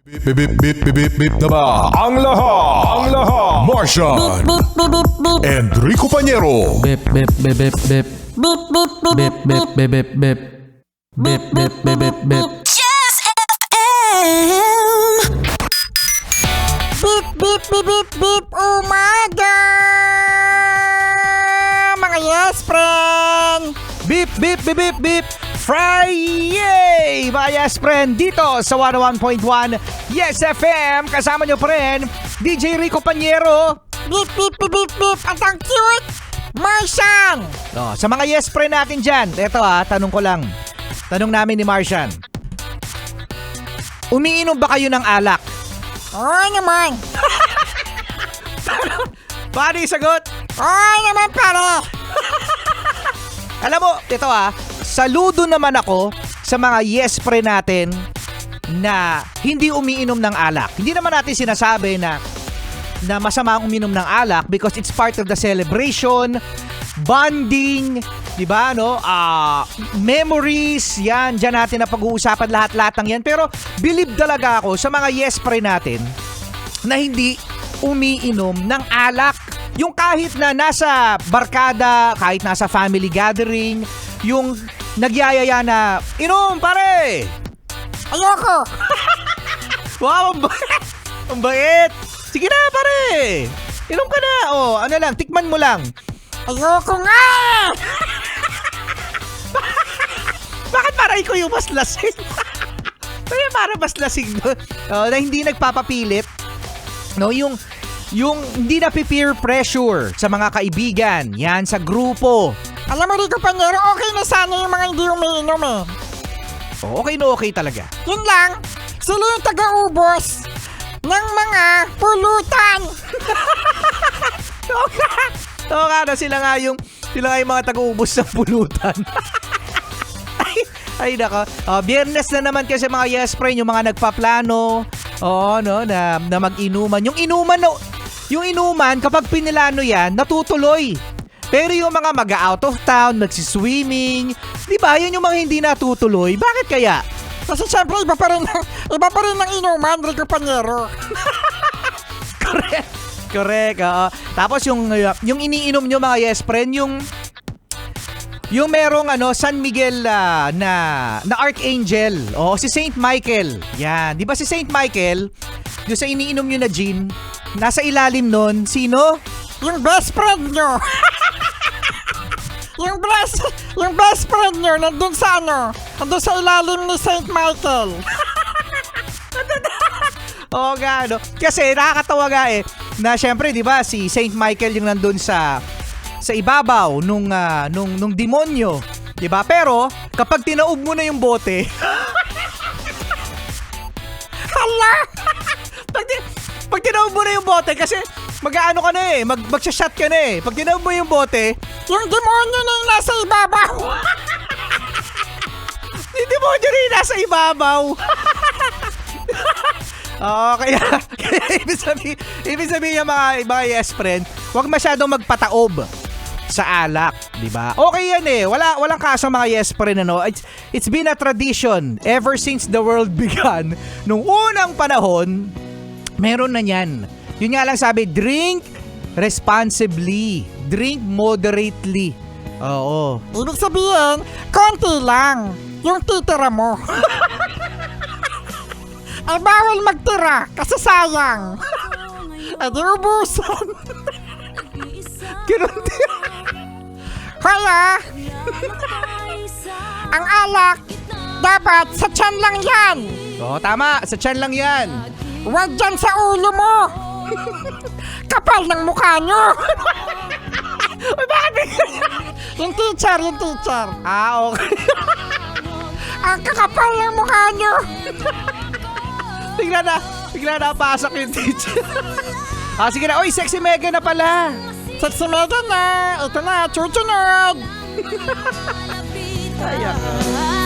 Bip, bip, bip, bip, bip, bip na ba? Ang lahat! Martian! Enrico Pañero! Bip bip bip bip bip bip bip bip bip bip bip bip bip bip bip bip. Just FM. Beep, beep, beep, beep, beep, umaga! Mga yes, friend! Beep, beep, beep, beep, beep. Friday! Mga yes, friend, dito sa 101.1 Yes FM. Kasama nyo pa rin, DJ Rico Pañero. Beep, beep, beep, beep, beep, at ang cute, Martian! Sa mga yes friend natin dyan, eto tanong ko lang. Tanong namin ni Martian. Umiinom ba kayo ng alak? Oo naman! Paano yung sagot? Oo naman, pare! Alam mo, ito saludo naman ako sa mga yes friend natin na hindi umiinom ng alak. Hindi naman natin sinasabi na masama ang uminom ng alak because it's part of the celebration, bonding, di ba, no? Memories, yan, dyan natin na pag-uusapan lahat-lahat ng yan. Pero believe talaga ako sa mga yes friend natin na hindi umiinom ng alak. Yung kahit na nasa barkada, kahit nasa family gathering, yung nagyayaya na, inom pare! Ayoko! Wow, ang bait! Sige na pare! Inom ka na! Ano lang, tikman mo lang. Ayoko nga! Bakit para ikaw yung mas lasing? Kaya para mas lasing doon. Na hindi nagpapapilit. No, yung hindi na peer pressure sa mga kaibigan. Yan, sa grupo. Alam mo, Rico Pañero, okay na sana yung mga hindi umiinom eh. Okay na okay talaga. Yun lang, sila yung taga-ubos ng mga pulutan. Oo nga, sila nga yung mga taga-ubos ng pulutan. ay nako. Biyernes na naman kasi mga yes friend, yung mga nagpaplano, na mag-inuman. Yung inuman, kapag pinilano yan, natutuloy. Pero yung mga mag-out of town, nagsiswimming, di ba, yan yung mga hindi natutuloy. Bakit kaya? Kasi syempre, iba pa rin ng inuman, Rico Pañero. Correct. Tapos yung iniinom nyo mga yes friend, yung merong San Miguel na Archangel. Si Saint Michael. Yan. Di ba si Saint Michael, yung sa iniinom nyo na gin, nasa ilalim nun, sino? Yung best friend nyo. yung best friend nyo, nandun sa ilalim ni Saint Michael. Oo nga, no? Kasi nakakatawa nga na syempre, di ba, si Saint Michael yung nandun sa ibabaw nung demonyo, di ba? Pero kapag tinaob mo na yung bote, Hala! pag tinaob mo na yung bote, kasi mag-aano ka na mag-shot ka na Pag tinaob mo yung bote, Yung demonyo na yung nasa ibabaw. yung demonyo na yung nasa ibabaw. Kaya ibig sabihin yung mga yes friend, huwag masyadong magpataob sa alak, di ba? Okay yan walang kaso mga yes friend, It's been a tradition ever since the world began. Nung unang panahon, meron na yan. Yun nga lang sabi, drink responsibly, drink moderately. Oo. Ibig sabihin, konti lang yung titira mo. Ay bawal magtira kasi sayang. Ay di ubusan. Ganun din. Kaya, ang alak, dapat sa tiyan lang yan. Tama, sa tiyan lang yan. Huwag dyan sa ulo mo. Kapal ng mukha nyo. Yung teacher. Okay. Ang kakapal ng mukha nyo. Bigla na pasok yung teacher. Sige na. Oy, sexy Megan na pala. Sexy Megan na. Ito na, chuchunod. Ayan.